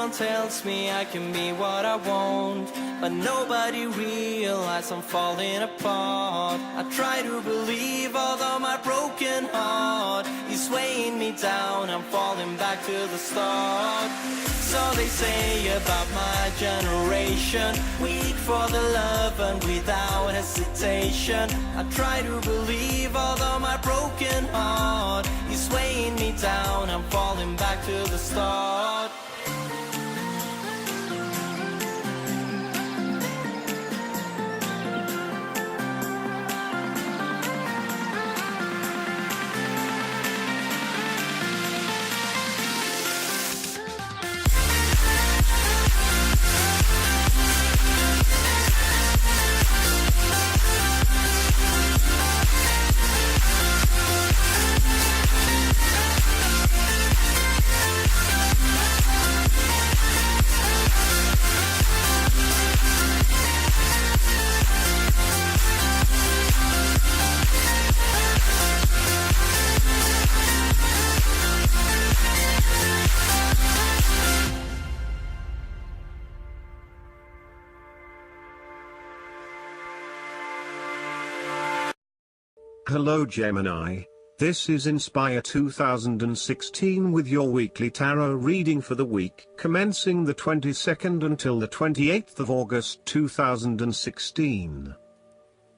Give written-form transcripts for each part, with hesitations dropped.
Everyone tells me I can be what I want, but nobody realizes I'm falling apart. I try to believe, although my broken heart is weighing me down, I'm falling back to the start. So they say about my generation, weak for the love and without hesitation. I try to believe, although my broken heart is weighing me down, I'm falling back to the start. Hello Gemini, this is Inspire 2016 with your weekly tarot reading for the week commencing the 22nd until the 28th of August 2016.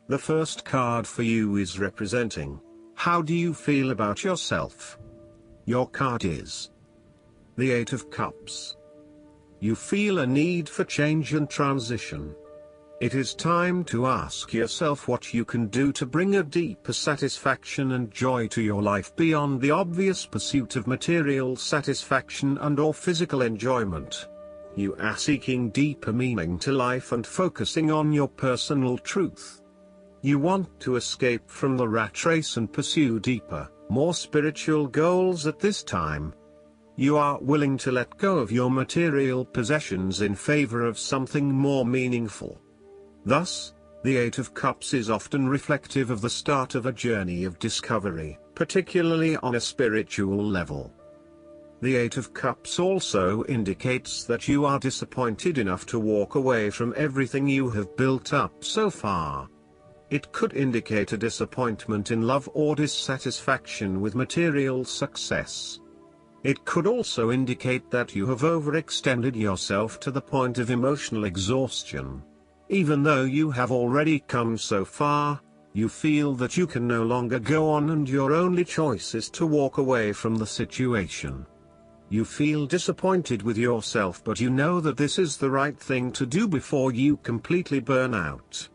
The first card for you is representing, how do you feel about yourself? Your card is the Eight of Cups. You feel a need for change and transition. It is time to ask yourself what you can do to bring a deeper satisfaction and joy to your life beyond the obvious pursuit of material satisfaction and/or physical enjoyment. You are seeking deeper meaning to life and focusing on your personal truth. You want to escape from the rat race and pursue deeper, more spiritual goals at this time. You are willing to let go of your material possessions in favor of something more meaningful. Thus, the Eight of Cups is often reflective of the start of a journey of discovery, particularly on a spiritual level. The Eight of Cups also indicates that you are disappointed enough to walk away from everything you have built up so far. It could indicate a disappointment in love or dissatisfaction with material success. It could also indicate that you have overextended yourself to the point of emotional exhaustion. Even though you have already come so far, you feel that you can no longer go on and your only choice is to walk away from the situation. You feel disappointed with yourself, but you know that this is the right thing to do before you completely burn out.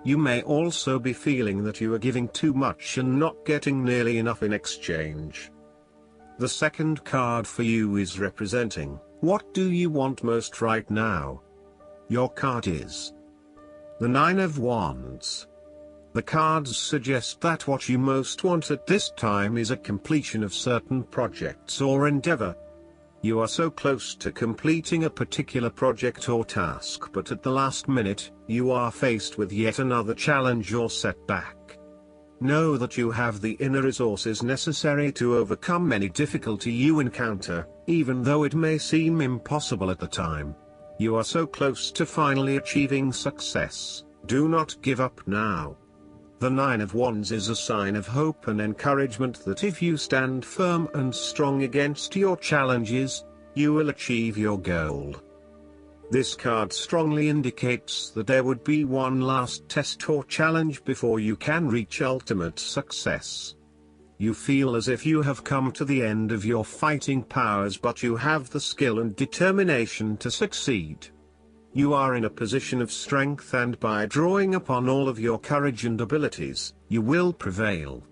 You may also be feeling that you are giving too much and not getting nearly enough in exchange. The second card for you is representing, what do you want most right now? Your card is the Nine of Wands. The cards suggest that what you most want at this time is a completion of certain projects or endeavor. You are so close to completing a particular project or task, but at the last minute, you are faced with yet another challenge or setback. Know that you have the inner resources necessary to overcome any difficulty you encounter, even though it may seem impossible at the time. You are so close to finally achieving success. Do not give up now. The Nine of Wands is a sign of hope and encouragement that if you stand firm and strong against your challenges, you will achieve your goal. This card strongly indicates that there would be one last test or challenge before you can reach ultimate success. You feel as if you have come to the end of your fighting powers, but you have the skill and determination to succeed. You are in a position of strength, and by drawing upon all of your courage and abilities, you will prevail.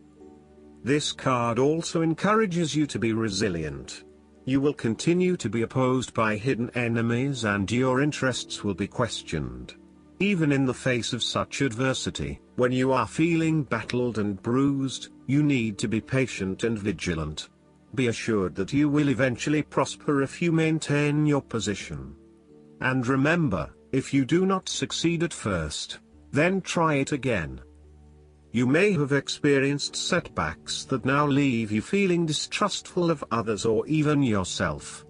This card also encourages you to be resilient. You will continue to be opposed by hidden enemies and your interests will be questioned. Even in the face of such adversity, when you are feeling battled and bruised, you need to be patient and vigilant. Be assured that you will eventually prosper if you maintain your position. And remember, if you do not succeed at first, then try it again. You may have experienced setbacks that now leave you feeling distrustful of others or even yourself.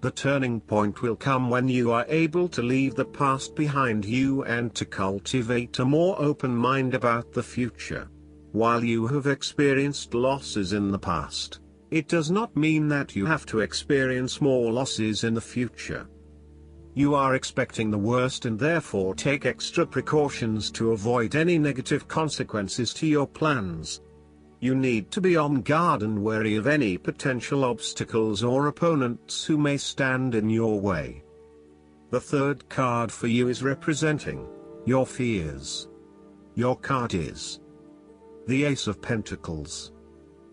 The turning point will come when you are able to leave the past behind you and to cultivate a more open mind about the future. While you have experienced losses in the past, it does not mean that you have to experience more losses in the future. You are expecting the worst and therefore take extra precautions to avoid any negative consequences to your plans. You need to be on guard and wary of any potential obstacles or opponents who may stand in your way. The third card for you is representing your fears. Your card is the Ace of Pentacles.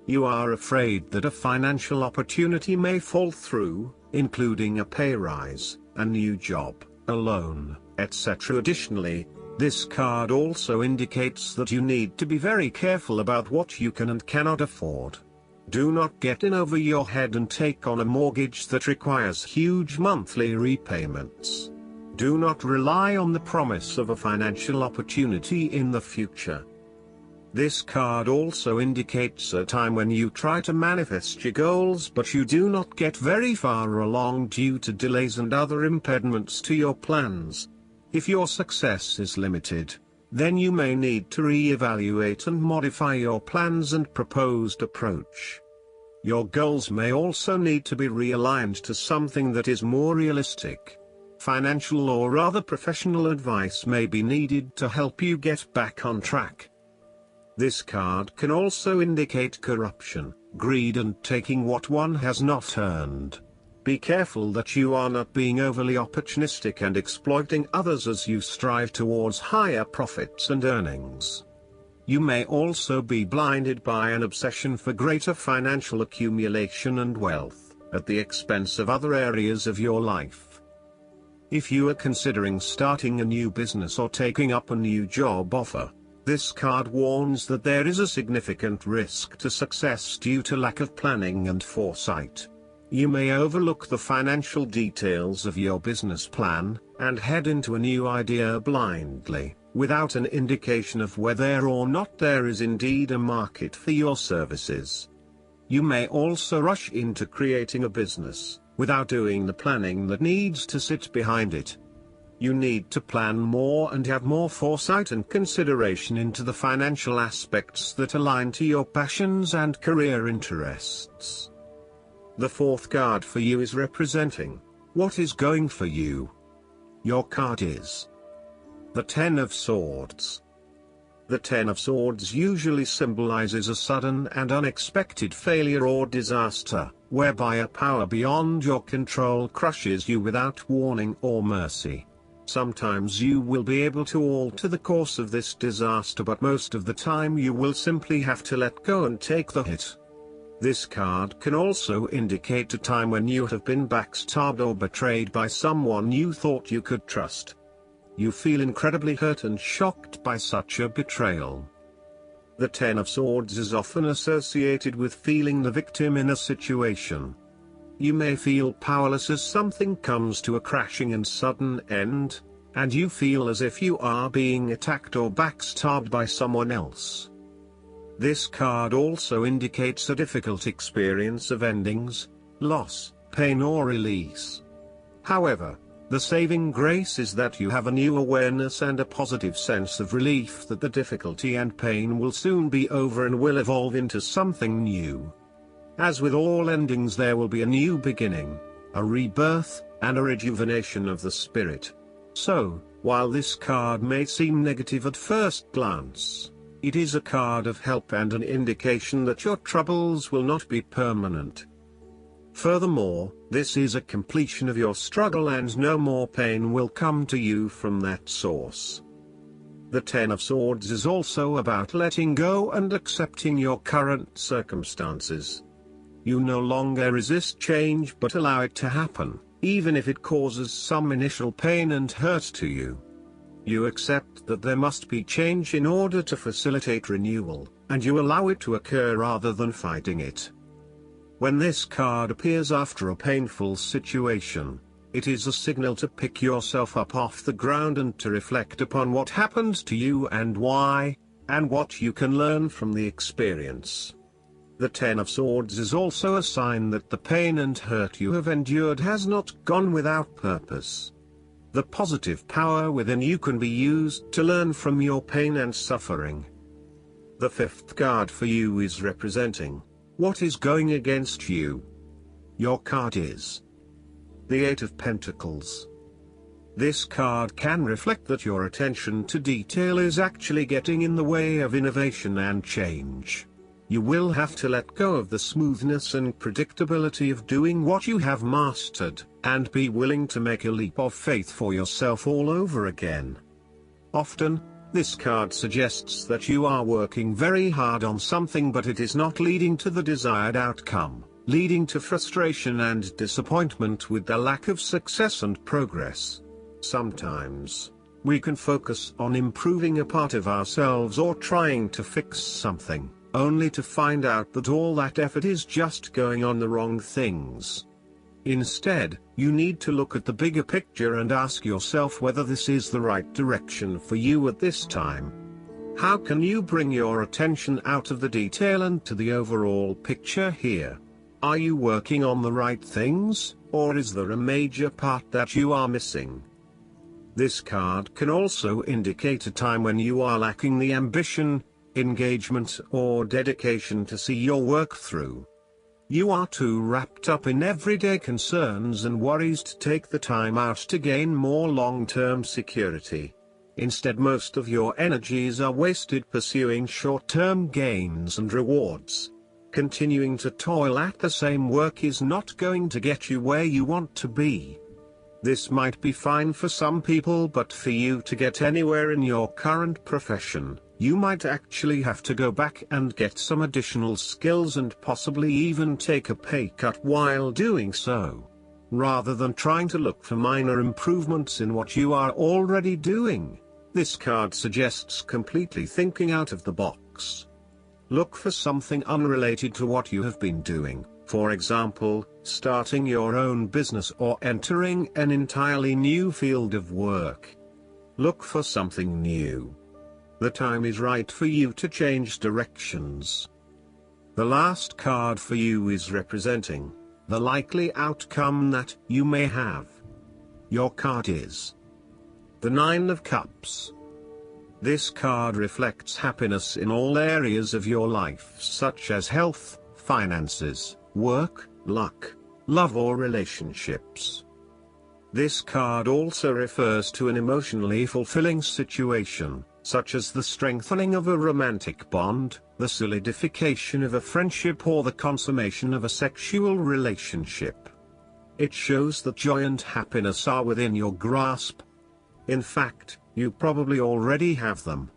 You are afraid that a financial opportunity may fall through, including a pay rise, a new job, a loan, etc. Additionally, this card also indicates that you need to be very careful about what you can and cannot afford. Do not get in over your head and take on a mortgage that requires huge monthly repayments. Do not rely on the promise of a financial opportunity in the future. This card also indicates a time when you try to manifest your goals but you do not get very far along due to delays and other impediments to your plans. If your success is limited, then you may need to re-evaluate and modify your plans and proposed approach. Your goals may also need to be realigned to something that is more realistic. Financial or other professional advice may be needed to help you get back on track. This card can also indicate corruption, greed and taking what one has not earned. Be careful that you are not being overly opportunistic and exploiting others as you strive towards higher profits and earnings. You may also be blinded by an obsession for greater financial accumulation and wealth, at the expense of other areas of your life. If you are considering starting a new business or taking up a new job offer, this card warns that there is a significant risk to success due to lack of planning and foresight. You may overlook the financial details of your business plan, and head into a new idea blindly, without an indication of whether or not there is indeed a market for your services. You may also rush into creating a business, without doing the planning that needs to sit behind it. You need to plan more and have more foresight and consideration into the financial aspects that align to your passions and career interests. The fourth card for you is representing what is going for you. Your card is the Ten of Swords. The Ten of Swords usually symbolizes a sudden and unexpected failure or disaster, whereby a power beyond your control crushes you without warning or mercy. Sometimes you will be able to alter the course of this disaster, but most of the time you will simply have to let go and take the hit. This card can also indicate a time when you have been backstabbed or betrayed by someone you thought you could trust. You feel incredibly hurt and shocked by such a betrayal. The Ten of Swords is often associated with feeling the victim in a situation. You may feel powerless as something comes to a crashing and sudden end, and you feel as if you are being attacked or backstabbed by someone else. This card also indicates a difficult experience of endings, loss, pain or release. However, the saving grace is that you have a new awareness and a positive sense of relief that the difficulty and pain will soon be over and will evolve into something new. As with all endings, there will be a new beginning, a rebirth, and a rejuvenation of the spirit. So, while this card may seem negative at first glance, it is a card of help and an indication that your troubles will not be permanent. Furthermore, this is a completion of your struggle and no more pain will come to you from that source. The Ten of Swords is also about letting go and accepting your current circumstances. You no longer resist change but allow it to happen, even if it causes some initial pain and hurt to you. You accept that there must be change in order to facilitate renewal, and you allow it to occur rather than fighting it. When this card appears after a painful situation, it is a signal to pick yourself up off the ground and to reflect upon what happened to you and why, and what you can learn from the experience. The Ten of Swords is also a sign that the pain and hurt you have endured has not gone without purpose. The positive power within you can be used to learn from your pain and suffering. The fifth card for you is representing what is going against you. Your card is the Eight of Pentacles. This card can reflect that your attention to detail is actually getting in the way of innovation and change. You will have to let go of the smoothness and predictability of doing what you have mastered, and be willing to make a leap of faith for yourself all over again. Often, this card suggests that you are working very hard on something but it is not leading to the desired outcome, leading to frustration and disappointment with the lack of success and progress. Sometimes, we can focus on improving a part of ourselves or trying to fix something, only to find out that all that effort is just going on the wrong things. Instead, you need to look at the bigger picture and ask yourself whether this is the right direction for you at this time. How can you bring your attention out of the detail and to the overall picture here? Are you working on the right things, or is there a major part that you are missing? This card can also indicate a time when you are lacking the ambition, engagement or dedication to see your work through. You are too wrapped up in everyday concerns and worries to take the time out to gain more long-term security. Instead, most of your energies are wasted pursuing short-term gains and rewards. Continuing to toil at the same work is not going to get you where you want to be. This might be fine for some people, but for you to get anywhere in your current profession, you might actually have to go back and get some additional skills and possibly even take a pay cut while doing so. Rather than trying to look for minor improvements in what you are already doing, this card suggests completely thinking out of the box. Look for something unrelated to what you have been doing. For example, starting your own business or entering an entirely new field of work. Look for something new. The time is right for you to change directions. The last card for you is representing the likely outcome that you may have. Your card is the Nine of Cups. This card reflects happiness in all areas of your life, such as health, finances, work, luck, love or relationships. This card also refers to an emotionally fulfilling situation, such as the strengthening of a romantic bond, the solidification of a friendship or the consummation of a sexual relationship. It shows that joy and happiness are within your grasp. In fact, you probably already have them.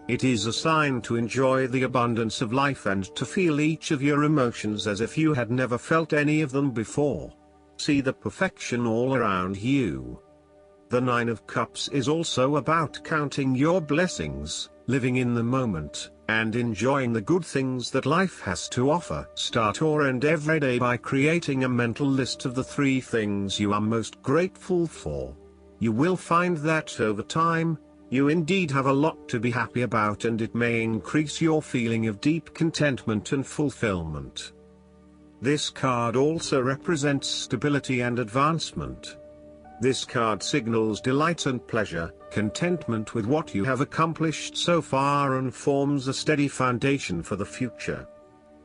It is a sign to enjoy the abundance of life and to feel each of your emotions as if you had never felt any of them before. See the perfection all around you. The Nine of Cups is also about counting your blessings, living in the moment, and enjoying the good things that life has to offer. Start or end every day by creating a mental list of the 3 things you are most grateful for. You will find that over time, you indeed have a lot to be happy about, and it may increase your feeling of deep contentment and fulfillment. This card also represents stability and advancement. This card signals delight and pleasure, contentment with what you have accomplished so far, and forms a steady foundation for the future.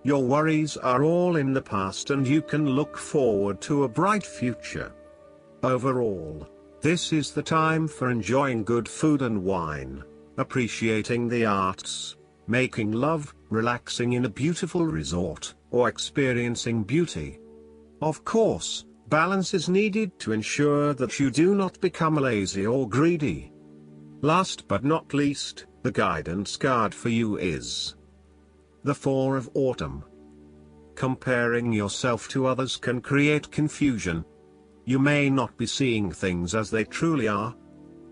Your worries are all in the past and you can look forward to a bright future. Overall, this is the time for enjoying good food and wine, appreciating the arts, making love, relaxing in a beautiful resort, or experiencing beauty. Of course, balance is needed to ensure that you do not become lazy or greedy. Last but not least, the guidance card for you is the Four of Autumn. Comparing yourself to others can create confusion. You may not be seeing things as they truly are.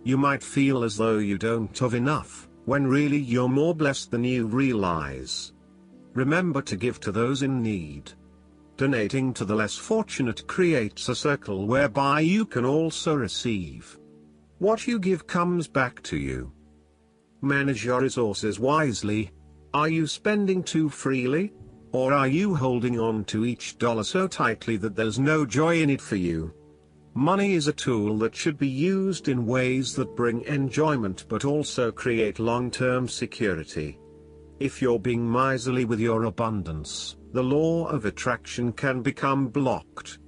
You might feel as though you don't have enough, when really you're more blessed than you realize. Remember to give to those in need. Donating to the less fortunate creates a circle whereby you can also receive. What you give comes back to you. Manage your resources wisely. Are you spending too freely? Or are you holding on to each dollar so tightly that there's no joy in it for you? Money is a tool that should be used in ways that bring enjoyment but also create long-term security. If you're being miserly with your abundance, the law of attraction can become blocked.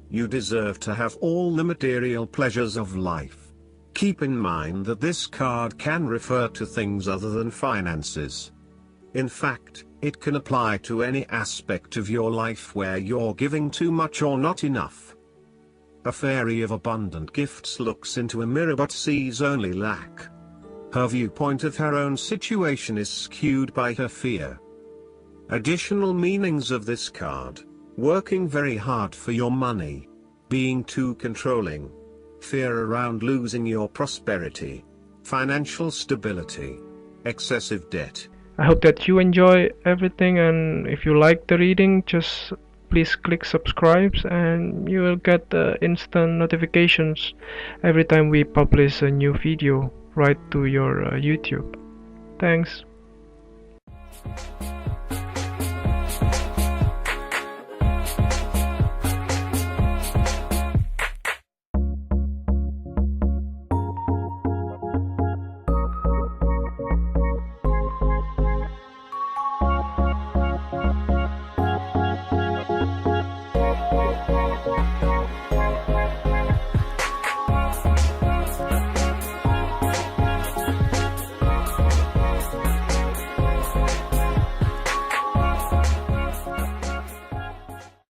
You deserve to have all the material pleasures of life. Keep in mind that this card can refer to things other than finances. In fact, it can apply to any aspect of your life where you're giving too much or not enough. A fairy of abundant gifts looks into a mirror but sees only lack. Her viewpoint of her own situation is skewed by her fear. Additional meanings of this card: working very hard for your money, being too controlling, fear around losing your prosperity, financial stability, excessive debt. I hope that you enjoy everything, and if you like the reading, just please click subscribe and you will get instant notifications every time we publish a new video right to your YouTube. Thanks.